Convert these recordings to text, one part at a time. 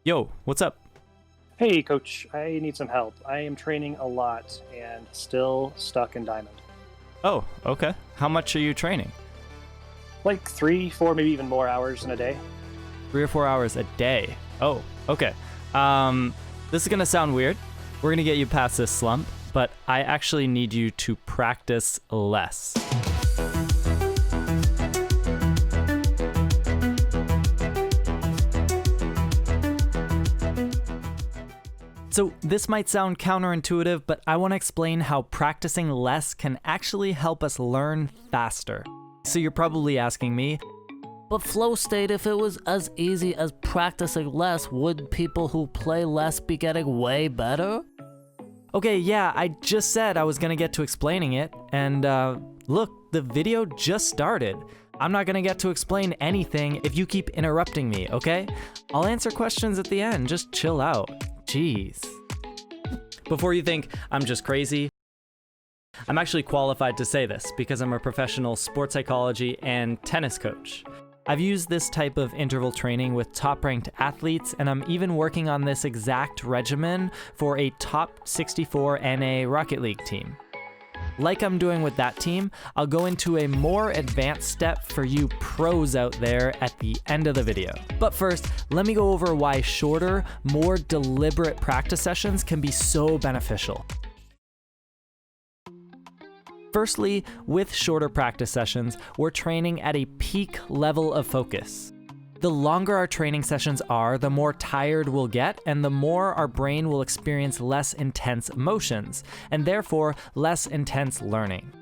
Yo, what's up? Hey, coach, I need some help. I am training a lot and still stuck in diamond. Oh, okay. How much are you training? Like 3, 4, maybe even more hours in a day. 3 or 4 hours a day. Oh, okay. This is gonna sound weird. We're gonna get you past this slump, but I actually need you to practice less. So this might sound counterintuitive, but I want to explain how practicing less can actually help us learn faster. So you're probably asking me, But flow state, if it was as easy as practicing less, would people who play less be getting way better? okay, yeah, I just said I was gonna get to explaining it, and look, the video just started. I'm not gonna get to explain anything if you keep interrupting me, okay? I'll answer questions at the end, just chill out. Jeez. Before you think I'm just crazy, I'm actually qualified to say this because I'm a professional sports psychology and tennis coach. I've used this type of interval training with top-ranked athletes, and I'm even working on this exact regimen for a top 64 NA Rocket League team. Like I'm doing with that team, I'll go into a more advanced step for you pros out there at the end of the video. But first, let me go over why shorter, more deliberate practice sessions can be so beneficial. Firstly, with shorter practice sessions, we're training at a peak level of focus. The longer our training sessions are, the more tired we'll get, and the more our brain will experience less intense emotions, and therefore less intense learning.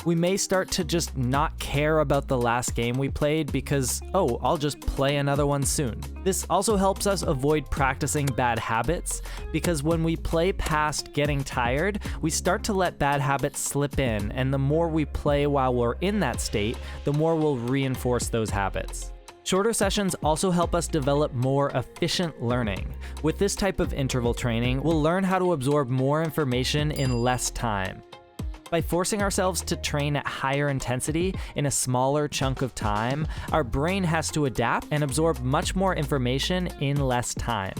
We may start to just not care about the last game we played because, oh, I'll just play another one soon. This also helps us avoid practicing bad habits because when we play past getting tired, we start to let bad habits slip in, and the more we play while we're in that state, the more we'll reinforce those habits. Shorter sessions also help us develop more efficient learning. With this type of interval training, we'll learn how to absorb more information in less time. By forcing ourselves to train at higher intensity in a smaller chunk of time, our brain has to adapt and absorb much more information in less time.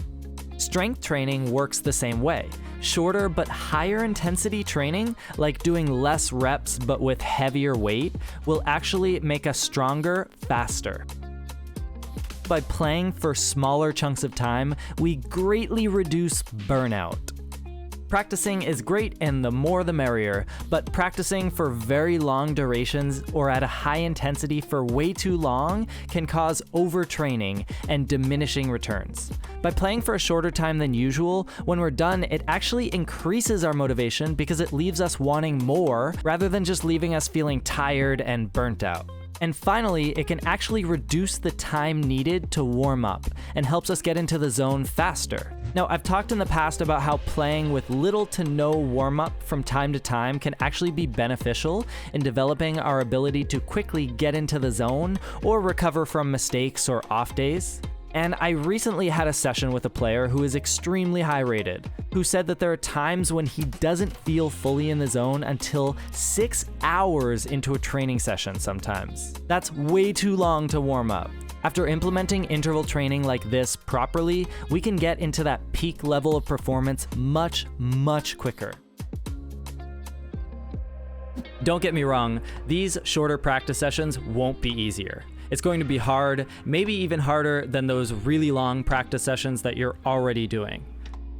Strength training works the same way. Shorter but higher intensity training, like doing less reps but with heavier weight, will actually make us stronger faster. By playing for smaller chunks of time, we greatly reduce burnout. Practicing is great and the more the merrier, but practicing for very long durations or at a high intensity for way too long can cause overtraining and diminishing returns. By playing for a shorter time than usual, when we're done, it actually increases our motivation because it leaves us wanting more rather than just leaving us feeling tired and burnt out. And finally, it can actually reduce the time needed to warm up and helps us get into the zone faster. Now, I've talked in the past about how playing with little to no warm-up from time to time can actually be beneficial in developing our ability to quickly get into the zone or recover from mistakes or off days. And I recently had a session with a player who is extremely high rated, who said that there are times when he doesn't feel fully in the zone until 6 hours into a training session sometimes. That's way too long to warm up. After implementing interval training like this properly, we can get into that peak level of performance much, much quicker. Don't get me wrong, these shorter practice sessions won't be easier. It's going to be hard, maybe even harder than those really long practice sessions that you're already doing.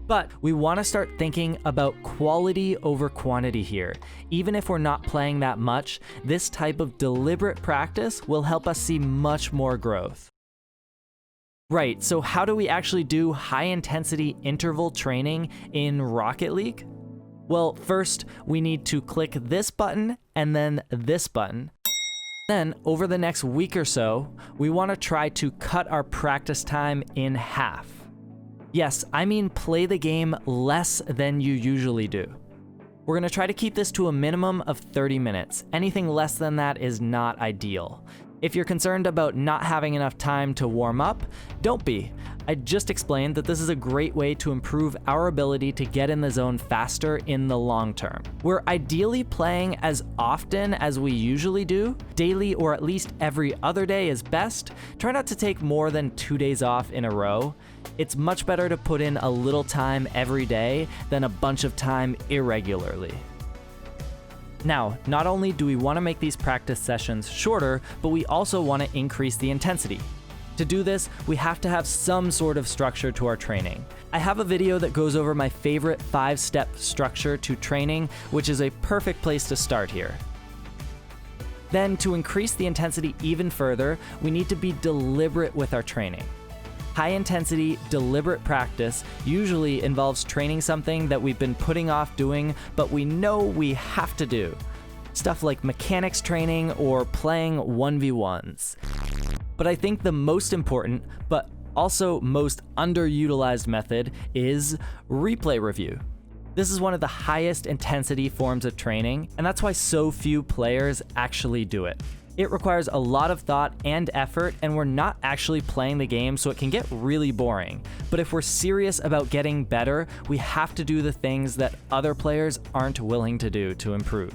But we want to start thinking about quality over quantity here. Even if we're not playing that much, this type of deliberate practice will help us see much more growth. Right, so how do we actually do high-intensity interval training in Rocket League? Well, first, we need to click this button and then this button. Then, over the next week or so, we want to try to cut our practice time in half. Yes, I mean play the game less than you usually do. We're going to try to keep this to a minimum of 30 minutes. Anything less than that is not ideal. If you're concerned about not having enough time to warm up, don't be. I just explained that this is a great way to improve our ability to get in the zone faster in the long term. We're ideally playing as often as we usually do. Daily or at least every other day is best. Try not to take more than 2 days off in a row. It's much better to put in a little time every day than a bunch of time irregularly. Now, not only do we want to make these practice sessions shorter, but we also want to increase the intensity. To do this, we have to have some sort of structure to our training. I have a video that goes over my favorite 5-step structure to training, which is a perfect place to start here. Then, to increase the intensity even further, we need to be deliberate with our training. High-intensity, deliberate practice usually involves training something that we've been putting off doing, but we know we have to do. Stuff like mechanics training or playing 1v1s. But I think the most important, but also most underutilized method is replay review. This is one of the highest intensity forms of training, and that's why so few players actually do it. It requires a lot of thought and effort, and we're not actually playing the game, so it can get really boring. But if we're serious about getting better, we have to do the things that other players aren't willing to do to improve.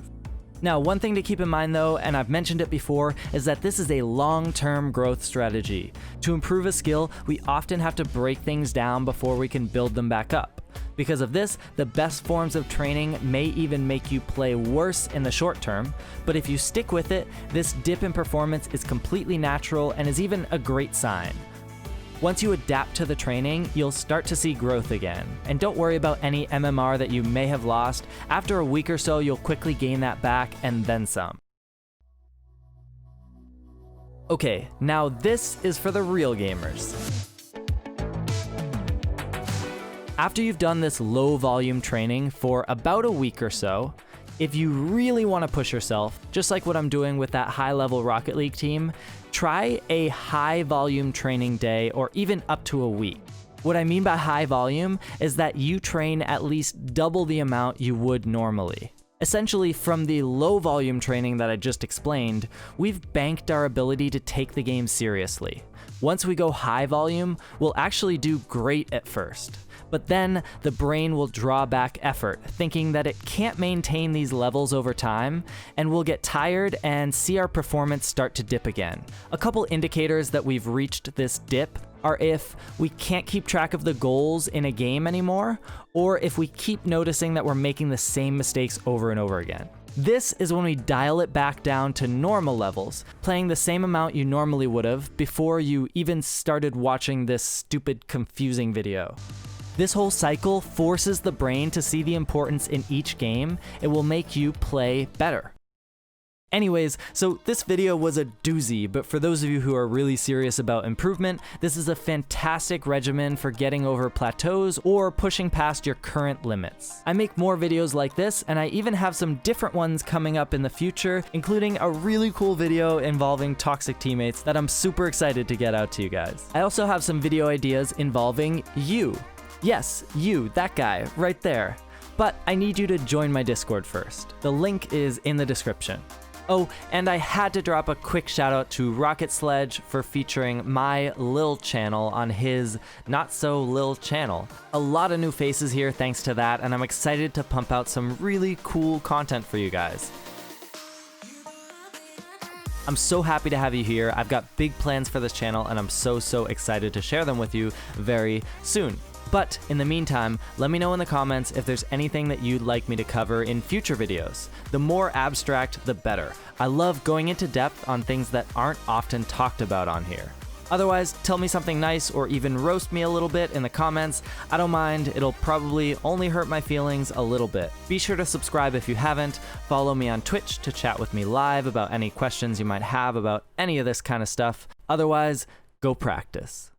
Now, one thing to keep in mind though, and I've mentioned it before, is that this is a long-term growth strategy. To improve a skill, we often have to break things down before we can build them back up. Because of this, the best forms of training may even make you play worse in the short term, but if you stick with it, this dip in performance is completely natural and is even a great sign. Once you adapt to the training, you'll start to see growth again. And don't worry about any MMR that you may have lost. After a week or so, you'll quickly gain that back and then some. Okay, now this is for the real gamers. After you've done this low volume training for about a week or so, if you really want to push yourself, just like what I'm doing with that high-level Rocket League team, try a high volume training day or even up to a week. What I mean by high volume is that you train at least double the amount you would normally. Essentially, from the low volume training that I just explained, we've banked our ability to take the game seriously. Once we go high volume, we'll actually do great at first. But then the brain will draw back effort, thinking that it can't maintain these levels over time, and we'll get tired and see our performance start to dip again. A couple indicators that we've reached this dip are if we can't keep track of the goals in a game anymore, or if we keep noticing that we're making the same mistakes over and over again. This is when we dial it back down to normal levels, playing the same amount you normally would have before you even started watching this stupid, confusing video. This whole cycle forces the brain to see the importance in each game. It will make you play better. Anyways, so this video was a doozy, but for those of you who are really serious about improvement, this is a fantastic regimen for getting over plateaus or pushing past your current limits. I make more videos like this, and I even have some different ones coming up in the future, including a really cool video involving toxic teammates that I'm super excited to get out to you guys. I also have some video ideas involving you. Yes, you, that guy, right there. But I need you to join my Discord first. The link is in the description. Oh, and I had to drop a quick shout out to Rocket Sledge for featuring my Lil channel on his not so Lil channel. A lot of new faces here thanks to that, and I'm excited to pump out some really cool content for you guys. I'm so happy to have you here. I've got big plans for this channel, and I'm so excited to share them with you very soon. But in the meantime, let me know in the comments if there's anything that you'd like me to cover in future videos. The more abstract, the better. I love going into depth on things that aren't often talked about on here. Otherwise, tell me something nice or even roast me a little bit in the comments. I don't mind, it'll probably only hurt my feelings a little bit. Be sure to subscribe if you haven't. Follow me on Twitch to chat with me live about any questions you might have about any of this kind of stuff. Otherwise, go practice.